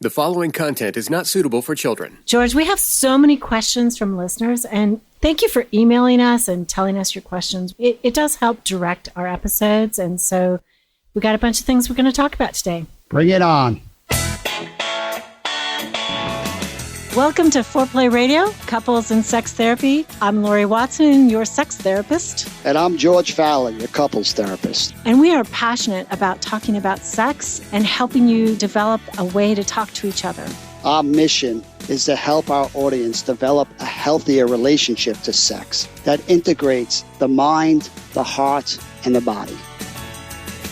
The following content is not suitable for children. George, we have so many questions from listeners, and thank you for emailing us and telling us your questions. It does help direct our episodes, and so we got a bunch of things we're going to talk about today. Bring it on. Welcome to Foreplay Radio, Couples and Sex Therapy. I'm Laurie Watson, your sex therapist. And I'm George Fowler, your couples therapist. And we are passionate about talking about sex and helping you develop a way to talk to each other. Our mission is to help our audience develop a healthier relationship to sex that integrates the mind, the heart, and the body.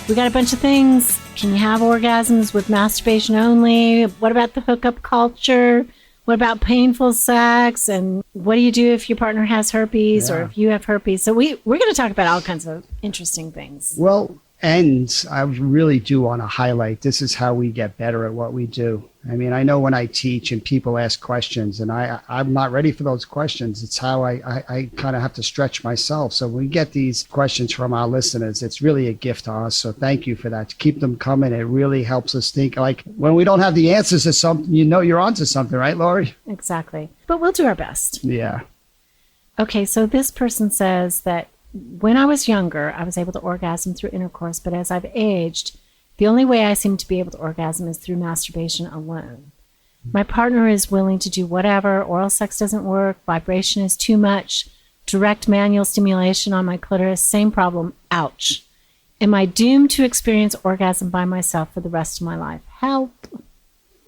We got a bunch of things. Can you have orgasms with masturbation only? What about the hookup culture? What about painful sex? And what do you do if your partner has herpes or if you have herpes? So we're going to talk about all kinds of interesting things. Well, and I really do want to highlight, this is how we get better at what we do. I mean, I know when I teach and people ask questions and I'm not ready for those questions, it's how I kind of have to stretch myself. So when we get these questions from our listeners, it's really a gift to us. So thank you for that. Keep them coming. It really helps us think. Like when we don't have the answers to something, you know you're onto something, right, Laurie? Exactly. But we'll do our best. Yeah. Okay, so this person says that when I was younger, I was able to orgasm through intercourse, but as I've aged, the only way I seem to be able to orgasm is through masturbation alone. My partner is willing to do whatever. Oral sex doesn't work. Vibration is too much. Direct manual stimulation on my clitoris, same problem. Ouch. Am I doomed to experience orgasm by myself for the rest of my life? Help.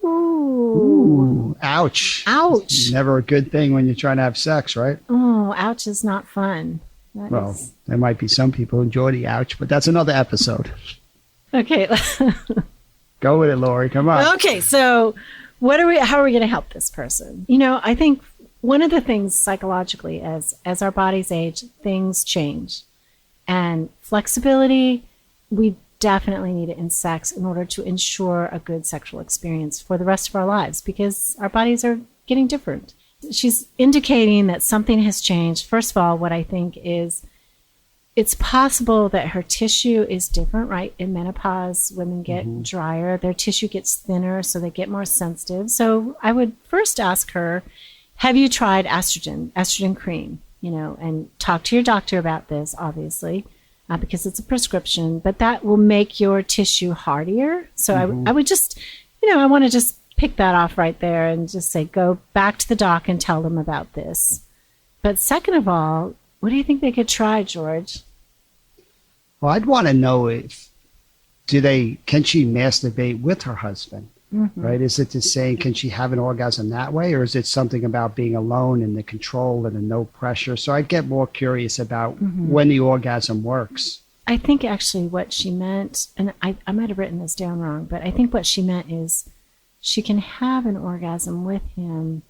Ooh, ouch. Ouch. Never a good thing when you're trying to have sex, right? Oh, ouch is not fun. There might be some people who enjoy the ouch, but that's another episode. Okay. Go with it, Laurie. Come on. Okay, so how are we going to help this person? You know, I think one of the things psychologically as our bodies age, things change. And flexibility, we definitely need it in sex in order to ensure a good sexual experience for the rest of our lives because our bodies are getting different. She's indicating that something has changed. First of all, what I think is it's possible that her tissue is different, right? In menopause, women get drier. Their tissue gets thinner, so they get more sensitive. So I would first ask her, have you tried estrogen cream, and talk to your doctor about this, obviously, because it's a prescription, but that will make your tissue hardier. So I would just, I want to just pick that off right there and just say, go back to the doc and tell them about this. But second of all, what do you think they could try, George? Well, I'd want to know can she masturbate with her husband, right? Is it just saying, can she have an orgasm that way? Or is it something about being alone and the control and the no pressure? So I'd get more curious about when the orgasm works. I think actually what she meant, and I might have written this down wrong, but I think what she meant is she can have an orgasm with him,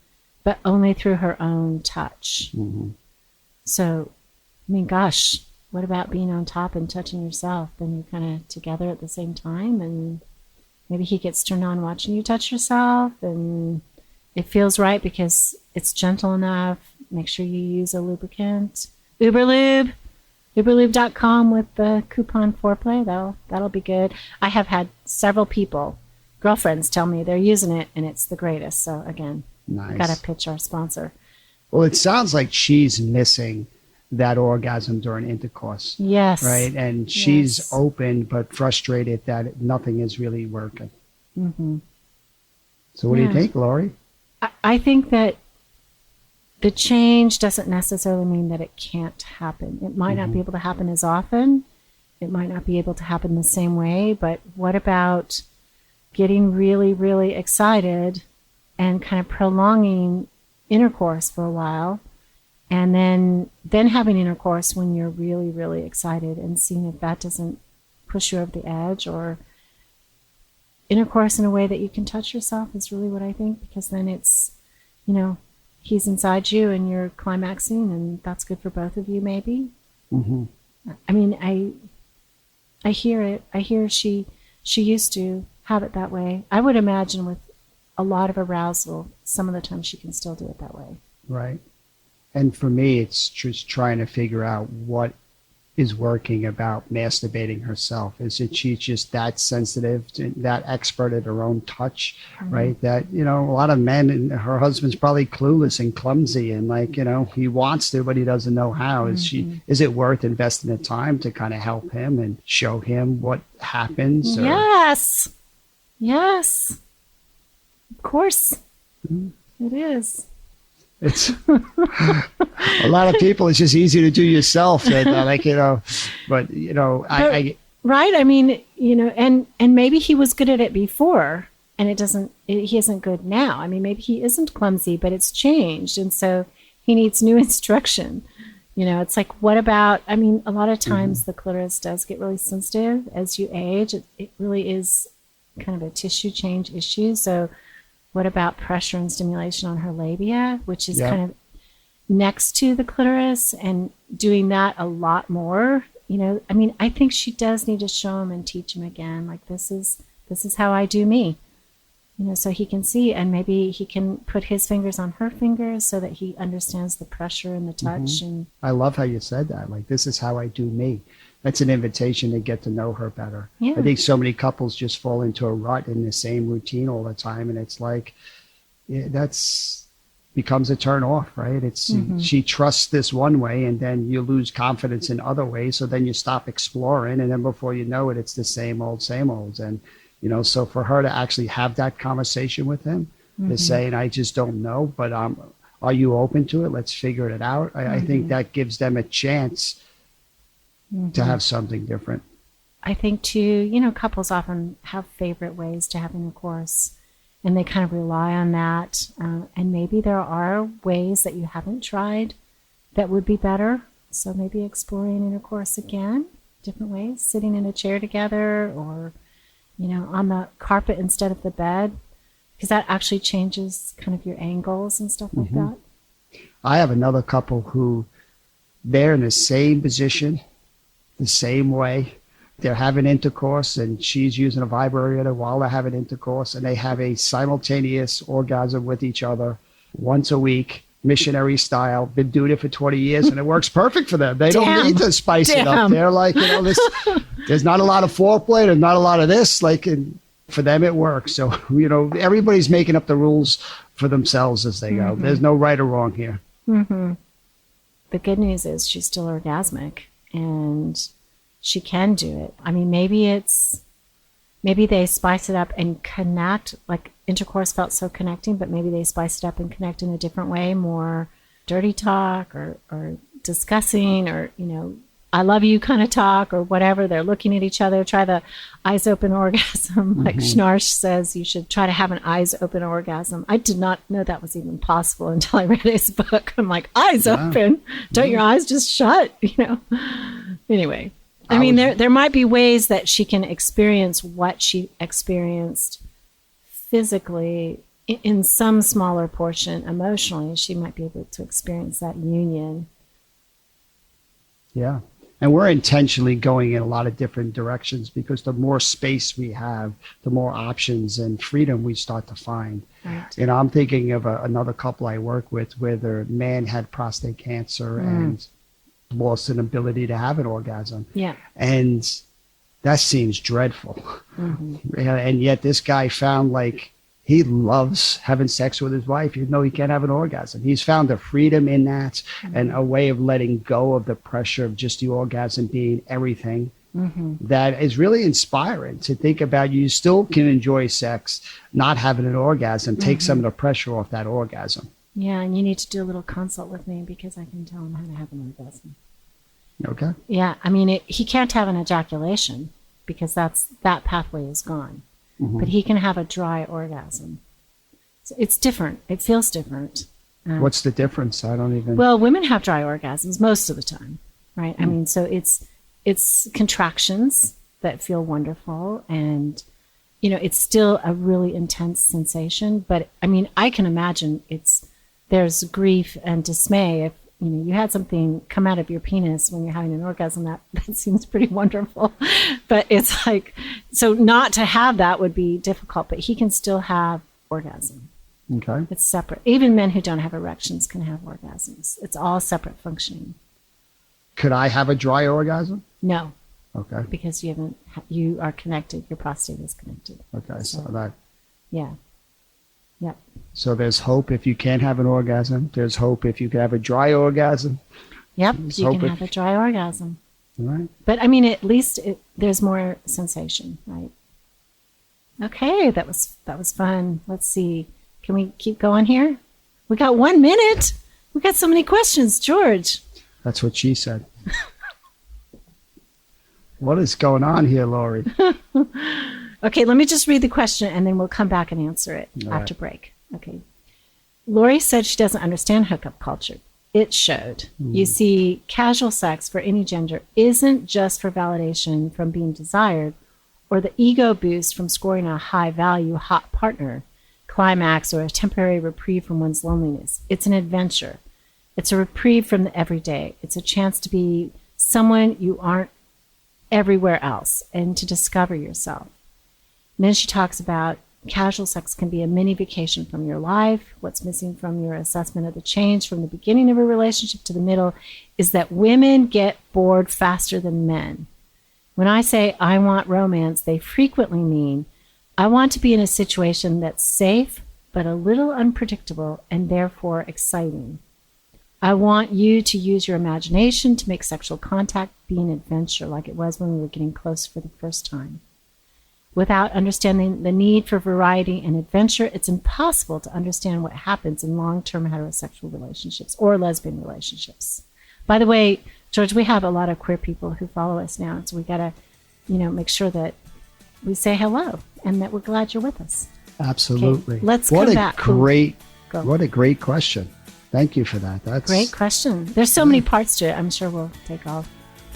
but only through her own touch. So, I mean, gosh, what about being on top and touching yourself? Then you're kind of together at the same time, and maybe he gets turned on watching you touch yourself, and it feels right because it's gentle enough. Make sure you use a lubricant. Uberlube, uberlube.com with the coupon foreplay. That'll be good. I have had several girlfriends tell me they're using it, and it's the greatest. So, again, nice. Got to pitch our sponsor. Well, it sounds like she's missing that orgasm during intercourse. Yes. Right? And she's open but frustrated that nothing is really working. So what do you think, Laurie? I think that the change doesn't necessarily mean that it can't happen. It might not be able to happen as often. It might not be able to happen the same way. But what about getting really, really excited and kind of prolonging intercourse for a while, and then having intercourse when you're really, really excited and seeing if that doesn't push you over the edge, or intercourse in a way that you can touch yourself is really what I think, because then it's, he's inside you and you're climaxing, and that's good for both of you maybe. I mean, I hear it. I hear she used to have it that way. I would imagine with a lot of arousal, some of the time she can still do it that way. Right. And for me, it's just trying to figure out what is working about masturbating herself? Is it she's just that sensitive, that expert at her own touch, right? That, a lot of men, and her husband's probably clueless and clumsy and he wants to, but he doesn't know how. Is it worth investing the time to kind of help him and show him what happens? Or? Yes. Yes. Of course. It is. It's a lot of people. It's just easy to do yourself, and But right. I mean, and maybe he was good at it before, and he isn't good now. I mean, maybe he isn't clumsy, but it's changed, and so he needs new instruction. It's like, what about? I mean, a lot of times the clitoris does get really sensitive as you age. It really is kind of a tissue change issue. So. What about pressure and stimulation on her labia, which is kind of next to the clitoris, and doing that a lot more? I mean, I think she does need to show him and teach him again. Like, this is how I do me, so he can see, and maybe he can put his fingers on her fingers so that he understands the pressure and the touch. And I love how you said that. Like, this is how I do me. That's an invitation to get to know her better. Yeah. I think so many couples just fall into a rut in the same routine all the time. And it's like, that's becomes a turn off, right? It's she trusts this one way, and then you lose confidence in other ways. So then you stop exploring. And then before you know it, it's the same old. And, so for her to actually have that conversation with him, to saying, I just don't know, but are you open to it? Let's figure it out. I think that gives them a chance to have something different. I think too, couples often have favorite ways to have intercourse, and they kind of rely on that. And maybe there are ways that you haven't tried that would be better. So maybe exploring intercourse again, different ways, sitting in a chair together, or, on the carpet instead of the bed, because that actually changes kind of your angles and stuff like that. I have another couple who they're in the same position, the same way. They're having intercourse, and she's using a vibrator while they're having intercourse, and they have a simultaneous orgasm with each other once a week, missionary style. Been doing it for 20 years, and it works perfect for them. They don't need to spice it up. They're like, there's not a lot of foreplay, there's not a lot of this. And for them, it works. So, everybody's making up the rules for themselves as they go. There's no right or wrong here. The good news is she's still orgasmic, and she can do it. I mean, maybe they spice it up and connect, like intercourse felt so connecting, but maybe they spice it up and connect in a different way, more dirty talk or discussing, or, I love you kind of talk, or whatever. They're looking at each other. Try the eyes open orgasm. Like Schnarch says, you should try to have an eyes open orgasm. I did not know that was even possible until I read his book. I'm like, eyes open? Don't your eyes just shut? Anyway, I mean, there might be ways that she can experience what she experienced physically in some smaller portion. Emotionally, she might be able to experience that union. Yeah. And we're intentionally going in a lot of different directions, because the more space we have, the more options and freedom we start to find. Right. I'm thinking of another couple I work with where their man had prostate cancer and lost an ability to have an orgasm. Yeah. And that seems dreadful. And yet this guy found he loves having sex with his wife, even though he can't have an orgasm. He's found a freedom in that and a way of letting go of the pressure of just the orgasm being everything. That is really inspiring to think about. You still can enjoy sex, not having an orgasm, take some of the pressure off that orgasm. Yeah, and you need to do a little consult with me, because I can tell him how to have an orgasm. Okay. Yeah, I mean, he can't have an ejaculation, because that pathway is gone. But he can have a dry orgasm. So it's different. It feels different. What's the difference? I don't even... Well, women have dry orgasms most of the time, right? I mean, so it's contractions that feel wonderful, and, it's still a really intense sensation. But, I mean, I can imagine there's grief and dismay if, you had something come out of your penis when you're having an orgasm. That seems pretty wonderful. But it's like, so not to have that would be difficult, but he can still have orgasm. Okay. It's separate. Even men who don't have erections can have orgasms. It's all separate functioning. could I have a dry orgasm? No, Okay. because you are connected. Your prostate is connected. Okay. So that. Yeah. Yep. So there's hope if you can't have an orgasm. There's hope if you can have a dry orgasm. Yep. There's You hope can have a dry orgasm. Right. But I mean, at least there's more sensation, right? Okay, that was fun. Let's see. Can we keep going here? We got 1 minute. We got so many questions, George. That's what she said. What is going on here, Laurie? Okay, let me just read the question and then we'll come back and answer it after break. Okay. Laurie said she doesn't understand hookup culture. It showed. You see, casual sex for any gender isn't just for validation from being desired or the ego boost from scoring a high-value hot partner, climax, or a temporary reprieve from one's loneliness. It's an adventure. It's a reprieve from the everyday. It's a chance to be someone you aren't everywhere else and to discover yourself. And then she talks about casual sex can be a mini vacation from your life. What's missing from your assessment of the change from the beginning of a relationship to the middle is that women get bored faster than men. When I say I want romance, they frequently mean I want to be in a situation that's safe but a little unpredictable and therefore exciting. I want you to use your imagination to make sexual contact be an adventure like it was when we were getting close for the first time. Without understanding the need for variety and adventure, it's impossible to understand what happens in long-term heterosexual relationships or lesbian relationships. By the way, George, we have a lot of queer people who follow us now, so we got to, make sure that we say hello and that we're glad you're with us. Absolutely. Okay, let's come back. What a great question. Thank you for that. That's great question. There's so many parts to it. I'm sure we'll take all day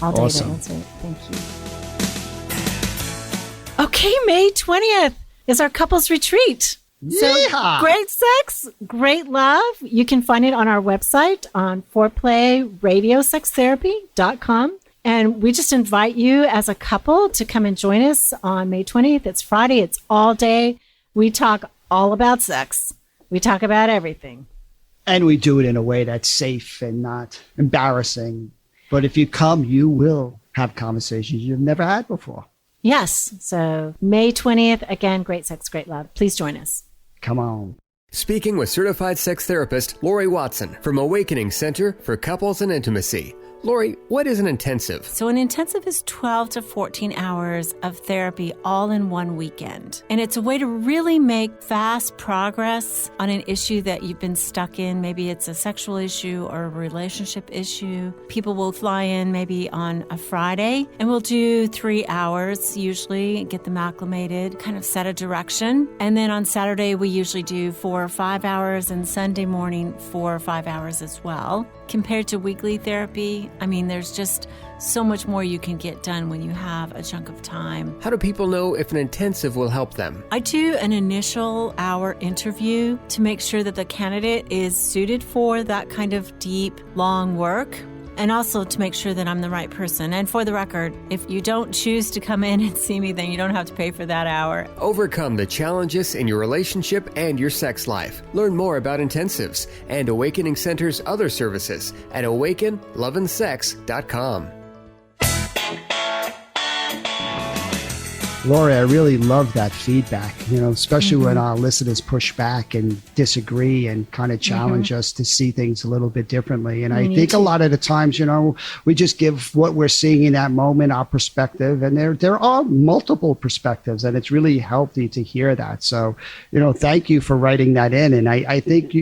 awesome. to answer it. Thank you. Okay, May 20th is our couples retreat. Yeehaw! So great sex, great love. You can find it on our website on foreplayradiosextherapy.com. And we just invite you as a couple to come and join us on May 20th. It's Friday. It's all day. We talk all about sex. We talk about everything. And we do it in a way that's safe and not embarrassing. But if you come, you will have conversations you've never had before. Yes. So May 20th, again, great sex, great love. Please join us. Come on. Speaking with certified sex therapist Laurie Watson from Awakening Center for Couples and Intimacy. Laurie, what is an intensive? So an intensive is 12 to 14 hours of therapy all in one weekend. And it's a way to really make fast progress on an issue that you've been stuck in. Maybe it's a sexual issue or a relationship issue. People will fly in maybe on a Friday and we'll do 3 hours usually, get them acclimated, kind of set a direction. And then on Saturday, we usually do 4 or 5 hours and Sunday morning 4 or 5 hours as well. Compared to weekly therapy, I mean, there's just so much more you can get done when you have a chunk of time. How do people know if an intensive will help them? I do an initial hour interview to make sure that the candidate is suited for that kind of deep, long work. And also to make sure that I'm the right person. And for the record, if you don't choose to come in and see me, then you don't have to pay for that hour. Overcome the challenges in your relationship and your sex life. Learn more about intensives and Awakening Center's other services at awakenloveandsex.com. Laurie, I really love that feedback, especially when our listeners push back and disagree and kind of challenge us to see things a little bit differently. And I think a lot of the times, we just give what we're seeing in that moment, our perspective, and there are multiple perspectives, and it's really healthy to hear that. So, thank you for writing that in. And I think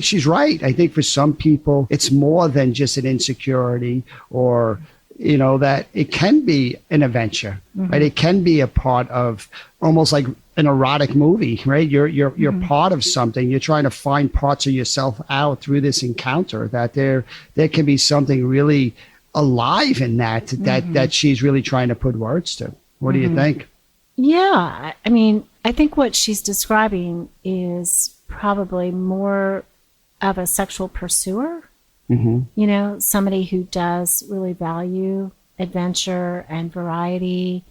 she's right. I think for some people, it's more than just an insecurity or that it can be an adventure, right? It can be a part of almost like an erotic movie, right? You're part of something. You're trying to find parts of yourself out through this encounter, that there can be something really alive in that she's really trying to put words to. What do you think? Yeah. I mean, I think what she's describing is probably more of a sexual pursuer. Somebody who does really value adventure and variety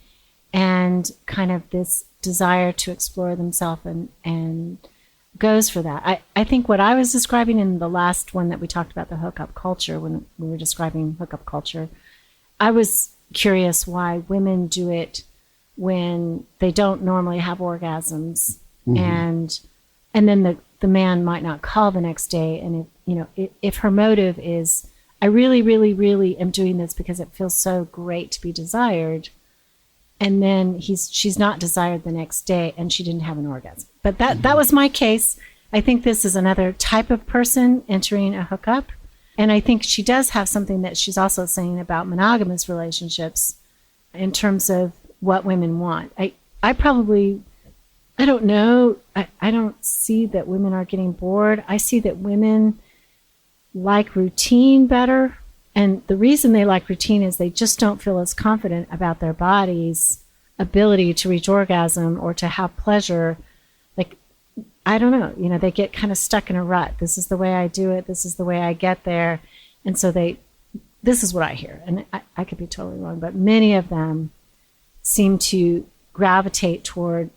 and kind of this desire to explore themselves and goes for that. I think what I was describing in the last one that we talked about, the hookup culture, when we were describing hookup culture, I was curious why women do it when they don't normally have orgasms, and then the man might not call the next day, and if her motive is, I really, really, really am doing this because it feels so great to be desired, and then she's not desired the next day and she didn't have an orgasm. But that was my case. I think this is another type of person entering a hookup. And I think she does have something that she's also saying about monogamous relationships in terms of what women want. I don't know. I don't see that women are getting bored. I see that women like routine better. And the reason they like routine is they just don't feel as confident about their body's ability to reach orgasm or to have pleasure. Like, I don't know, they get kind of stuck in a rut. This is the way I do it. This is the way I get there. And so this is what I hear. And I could be totally wrong, but many of them seem to gravitate toward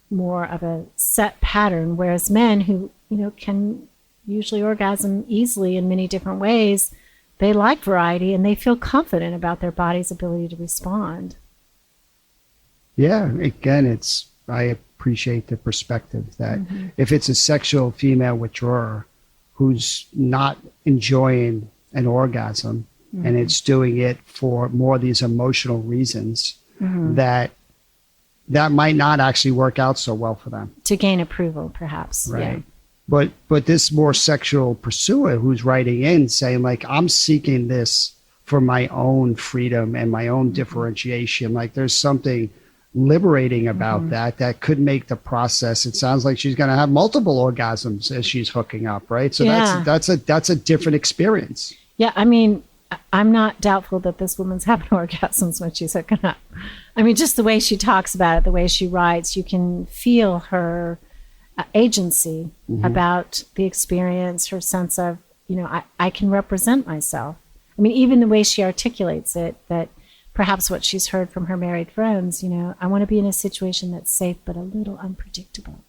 more of a set pattern, whereas men who, can usually orgasm easily in many different ways, they like variety and they feel confident about their body's ability to respond. Yeah, again, I appreciate the perspective that if it's a sexual female withdrawer who's not enjoying an orgasm and it's doing it for more of these emotional reasons, that might not actually work out so well for them. To gain approval, perhaps. Right. Yeah. But this more sexual pursuer who's writing in saying, like, I'm seeking this for my own freedom and my own differentiation. Like, there's something liberating about that could make the process. It sounds like she's going to have multiple orgasms as she's hooking up, right? So that's a different experience. Yeah, I mean, I'm not doubtful that this woman's having orgasms when she's hooking up. I mean, just the way she talks about it, the way she writes, you can feel her agency about the experience, her sense of, I can represent myself. I mean, even the way she articulates it, that perhaps what she's heard from her married friends, I want to be in a situation that's safe but a little unpredictable.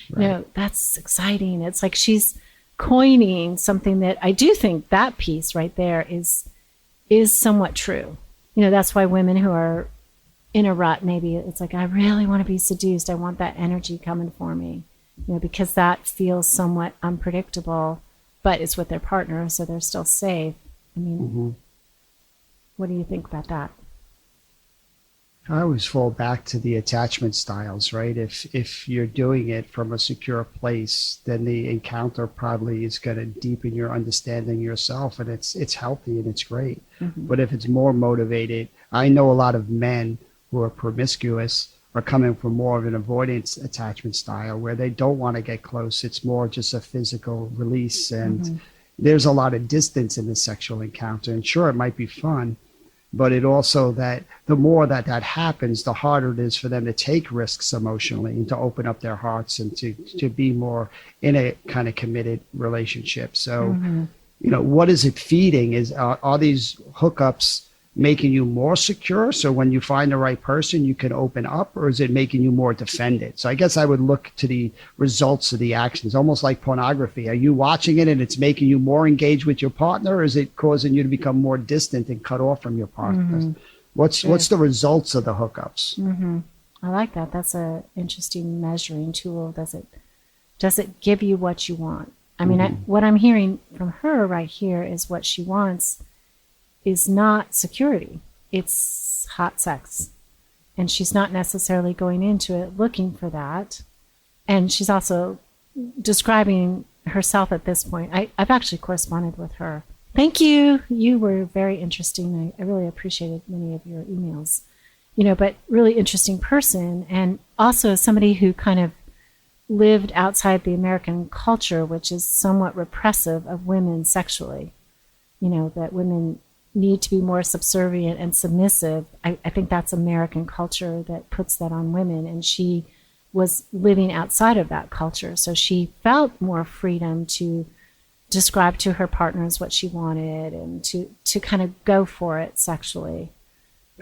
Right. That's exciting. It's like she's coining something that I do think that piece right there is somewhat true. That's why women who are in a rut, maybe it's like, I really want to be seduced. I want that energy coming for me, because that feels somewhat unpredictable, but it's with their partner, so they're still safe. I mean, what do you think about that? I always fall back to the attachment styles, right? If you're doing it from a secure place, then the encounter probably is going to deepen your understanding yourself, and it's healthy and it's great. But if it's more motivated, I know a lot of men who are promiscuous are coming from more of an avoidance attachment style where they don't want to get close. It's more just a physical release, and there's a lot of distance in the sexual encounter. And sure, it might be fun, but it also that the more that happens, the harder it is for them to take risks emotionally and to open up their hearts and to be more in a kind of committed relationship. So, what is it feeding? Are these hookups making you more secure, so when you find the right person you can open up, or is it making you more defended? So I guess I would look to the results of the actions, almost like pornography. Are you watching it and it's making you more engaged with your partner, or is it causing you to become more distant and cut off from your partner? What's the results of the hookups? I like that. That's an interesting measuring tool. Does it give you what you want? I mean, what I'm hearing from her right here is what she wants is not security. It's hot sex. And she's not necessarily going into it looking for that. And she's also describing herself at this point. I've actually corresponded with her. Thank you. You were very interesting. I really appreciated many of your emails. But really interesting person. And also somebody who kind of lived outside the American culture, which is somewhat repressive of women sexually. That women need to be more subservient and submissive. I think that's American culture that puts that on women, and she was living outside of that culture, so she felt more freedom to describe to her partners what she wanted and to kind of go for it sexually.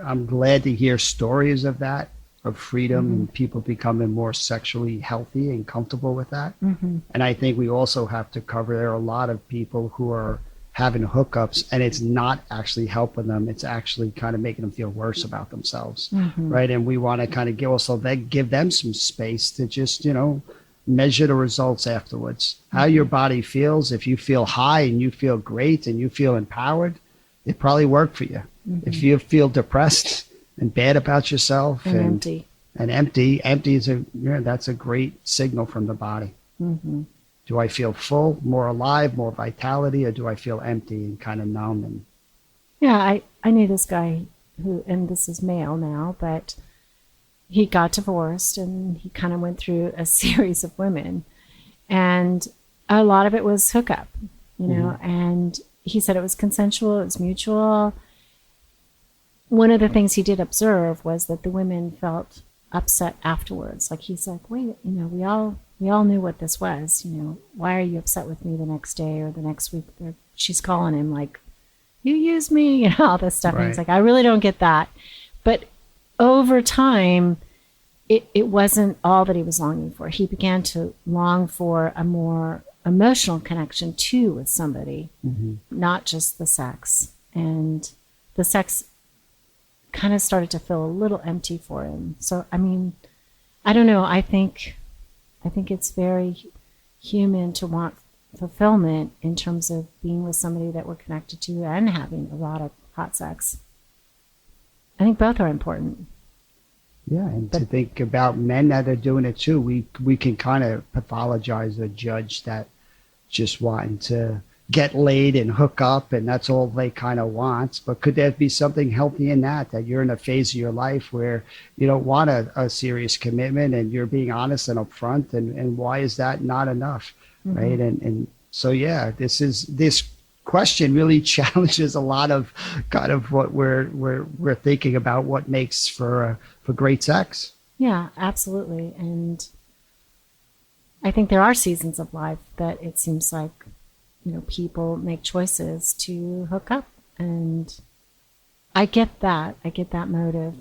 I'm glad to hear stories of that. of freedom and people becoming more sexually healthy and comfortable with that. And I think we also have to cover, there are a lot of people who are having hookups and it's not actually helping them. It's actually kind of making them feel worse about themselves. Right. And we want to kind of give them some space to just, measure the results afterwards. How your body feels. If you feel high and you feel great and you feel empowered, it probably worked for you. If you feel depressed and bad about yourself and empty is that's a great signal from the body. Do I feel full, more alive, more vitality, or do I feel empty and kind of numb? And yeah, I knew this guy who, and this is male now, but he got divorced and he kind of went through a series of women, and a lot of it was hookup, and he said it was consensual, it was mutual. One of the things he did observe was that the women felt upset afterwards. Like he's like, wait, we all knew what this was. Why are you upset with me the next day or the next week? She's calling him like, you used me, all this stuff. Right. And he's like, I really don't get that. But over time, it wasn't all that he was longing for. He began to long for a more emotional connection too with somebody, not just the sex. And the sex kind of started to feel a little empty for him. So, I mean, I don't know. I think it's very human to want fulfillment in terms of being with somebody that we're connected to and having erotic hot sex. I think both are important. Yeah, and to think about men that are doing it too, we can kind of pathologize or judge that just wanting to get laid and hook up and that's all they kind of want. But could there be something healthy in that you're in a phase of your life where you don't want a serious commitment and you're being honest and upfront, and why is that not enough? Right. And so yeah, this question really challenges a lot of kind of what we're thinking about what makes for great sex. Yeah, absolutely. And I think there are seasons of life that it seems like people make choices to hook up, and I get that motive.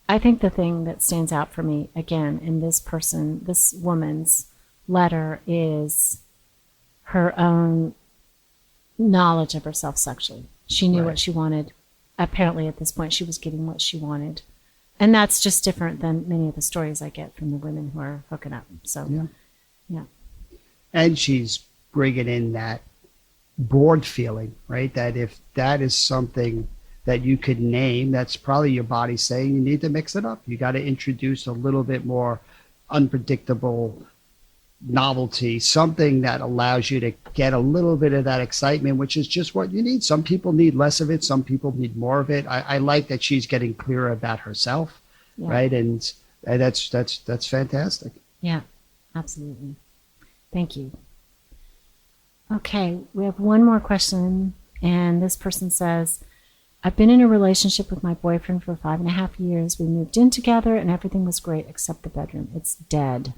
I think the thing that stands out for me again in this woman's letter is her own knowledge of herself sexually. She knew what she wanted. Apparently at this point she was getting what she wanted. And that's just different than many of the stories I get from the women who are hooking up. So, yeah. And she's bringing in that bored feeling, right? That if that is something that you could name, that's probably your body saying you need to mix it up. You got to introduce a little bit more unpredictable novelty, something that allows you to get a little bit of that excitement, which is just what you need. Some people need less of it. Some people need more of it. I like that she's getting clearer about herself, right? And that's fantastic. Yeah, absolutely. Thank you. Okay, we have one more question, and this person says, I've been in a relationship with my boyfriend for 5.5 years. We moved in together and everything was great except the bedroom. It's dead.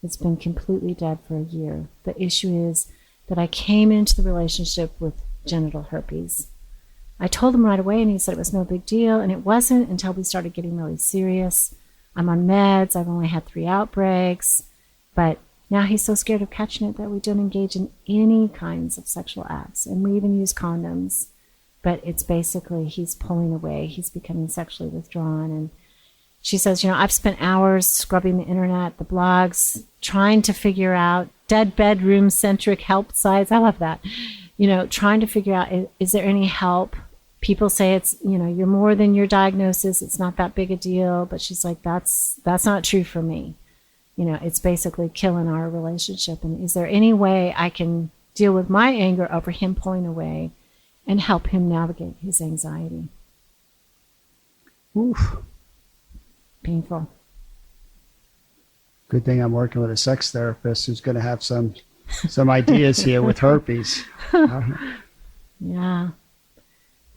It's been completely dead for a year. The issue is that I came into the relationship with genital herpes. I told him right away and he said it was no big deal, and it wasn't until we started getting really serious. I'm on meds. I've only had 3 outbreaks, but now he's so scared of catching it that we don't engage in any kinds of sexual acts, and we even use condoms. But it's basically he's pulling away. He's becoming sexually withdrawn. And she says, I've spent hours scrubbing the internet, the blogs, trying to figure out dead bedroom-centric help sites. I love that. Trying to figure out, is there any help? People say it's, you're more than your diagnosis. It's not that big a deal. But she's like, that's not true for me. It's basically killing our relationship. And is there any way I can deal with my anger over him pulling away and help him navigate his anxiety? Oof. Painful. Good thing I'm working with a sex therapist who's going to have some ideas here with herpes. Yeah.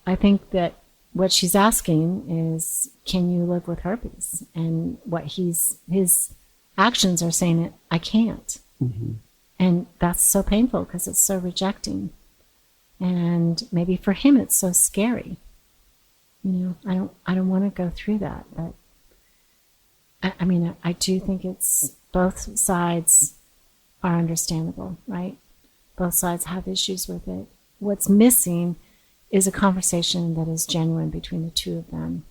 I think that what she's asking is, can you live with herpes? And what his actions are saying that I can't. Mm-hmm. And that's so painful because it's so rejecting. And maybe for him it's so scary. I don't want to go through that, but I mean, I do think it's both sides are understandable, right? Both sides have issues with it. What's missing is a conversation that is genuine between the two of them.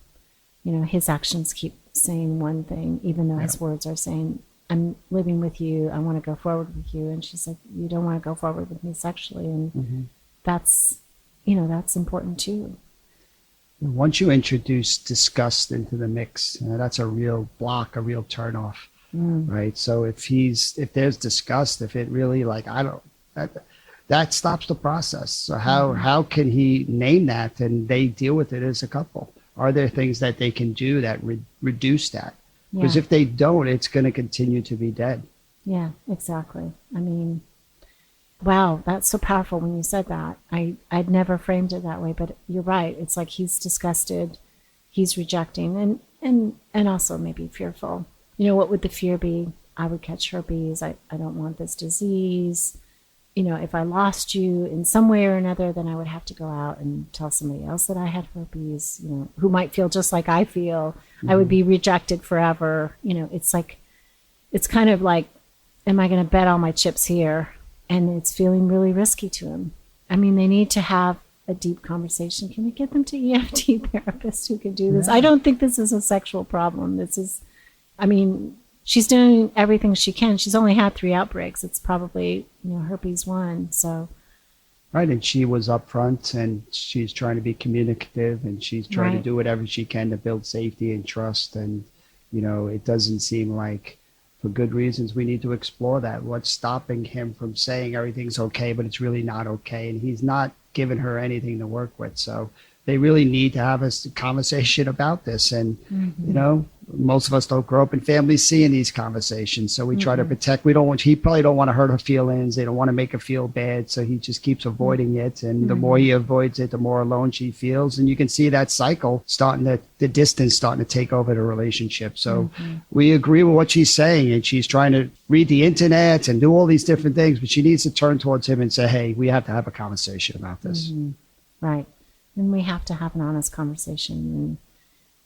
You know, his actions keep saying one thing, even though his words are saying, I'm living with you, I want to go forward with you. And she's like, you don't want to go forward with me sexually. And that's, you know, that's important too. Once you introduce disgust into the mix, that's a real block, a real turnoff, right? So if there's disgust, if it really that stops the process. So how can he name that and they deal with it as a couple? Are there things that they can do that reduce that? Because if they don't, it's going to continue to be dead. Yeah, exactly. I mean, wow, that's so powerful when you said that. I'd never framed it that way, but you're right. It's like he's disgusted, he's rejecting, and also maybe fearful. You know, what would the fear be? I would catch herpes. I don't want this disease. You know, if I lost you in some way or another, then I would have to go out and tell somebody else that I had herpes, you know, who might feel just like I feel. I would be rejected forever. You know, it's like, it's kind of like, am I going to bet all my chips here? And it's feeling really risky to him. I mean, they need to have a deep conversation. Can we get them to EFT therapists who can do this? I don't think this is a sexual problem. This is, I mean, she's doing everything she can. She's only had 3 outbreaks. It's probably, you know, herpes 1. So. Right. And she was upfront and she's trying to be communicative and she's trying to do whatever she can to build safety and trust. And, you know, it doesn't seem like, for good reasons, we need to explore that. What's stopping him from saying everything's okay, but it's really not okay? And he's not giving her anything to work with. So they really need to have a conversation about this. And, you know, most of us don't grow up in families seeing these conversations. So we try to protect. He probably don't want to hurt her feelings. They don't want to make her feel bad. So he just keeps avoiding it. And the more he avoids it, the more alone she feels. And you can see that cycle the distance starting to take over the relationship. So we agree with what she's saying. And she's trying to read the internet and do all these different things. But she needs to turn towards him and say, hey, we have to have a conversation about this. Right. And we have to have an honest conversation. And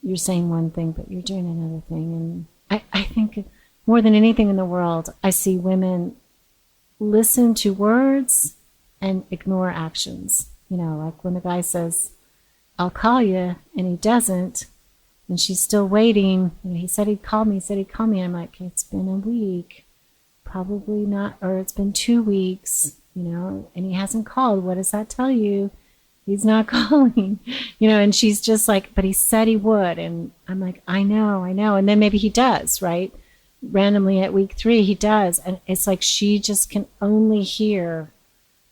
you're saying one thing, but you're doing another thing. And I think more than anything in the world, I see women listen to words and ignore actions. You know, like when the guy says, I'll call you, and he doesn't, and she's still waiting. You know, he said he'd call me. I'm like, it's been a week. Probably not, or it's been 2 weeks, you know, and he hasn't called. What does that tell you? He's not calling, you know, and she's just like, but he said he would. And I'm like, I know. And then maybe he does, right? Randomly at week 3, he does. And it's like she just can only hear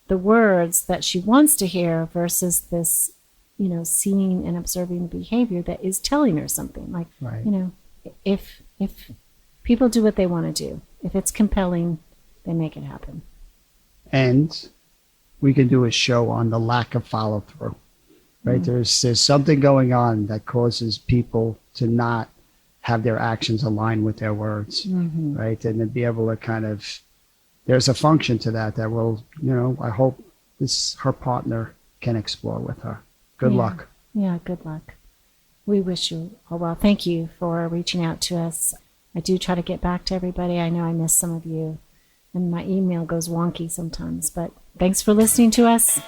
the words that she wants to hear versus this, you know, seeing and observing the behavior that is telling her something. Like, you know, if people do what they want to do, if it's compelling, they make it happen. And we can do a show on the lack of follow-through, right? There's something going on that causes people to not have their actions aligned with their words, right? And to be able to kind of, there's a function to that will, you know, I hope her partner can explore with her. Good luck. Yeah, good luck. We wish you all well. Thank you for reaching out to us. I do try to get back to everybody. I know I miss some of you, and my email goes wonky sometimes, but thanks for listening to us.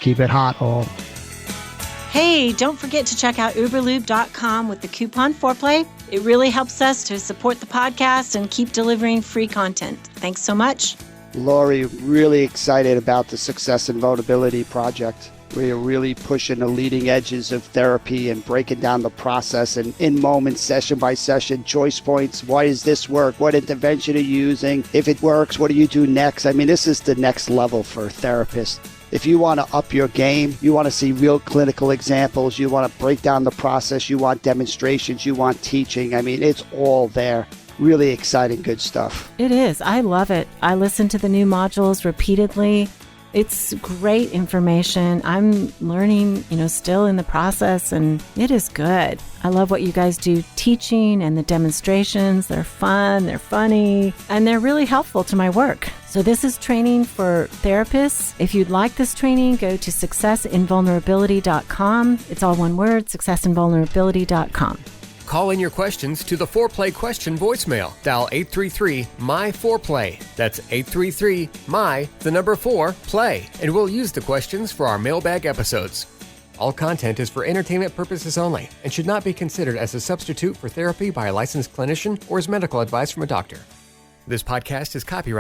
Keep it hot, all. Hey, don't forget to check out uberlube.com with the coupon Foreplay. It really helps us to support the podcast and keep delivering free content. Thanks so much. Laurie, really excited about the Success and Vulnerability Project. We are really pushing the leading edges of therapy and breaking down the process and in moments, session by session, choice points. Why does this work? What intervention are you using? If it works, what do you do next? I mean, this is the next level for therapists. If you want to up your game, you want to see real clinical examples, you want to break down the process, you want demonstrations, you want teaching. I mean, it's all there. Really exciting, good stuff. It is. I love it. I listen to the new modules repeatedly. It's great information. I'm learning, you know, still in the process, and it is good. I love what you guys do teaching and the demonstrations. They're fun, they're funny, and they're really helpful to my work. So this is training for therapists. If you'd like this training, go to successinvulnerability.com. It's all one word, successinvulnerability.com. Call in your questions to the Foreplay question voicemail. Dial 833-MY-4PLAY. That's 833-MY-4-PLAY. And we'll use the questions for our mailbag episodes. All content is for entertainment purposes only and should not be considered as a substitute for therapy by a licensed clinician or as medical advice from a doctor. This podcast is copyrighted.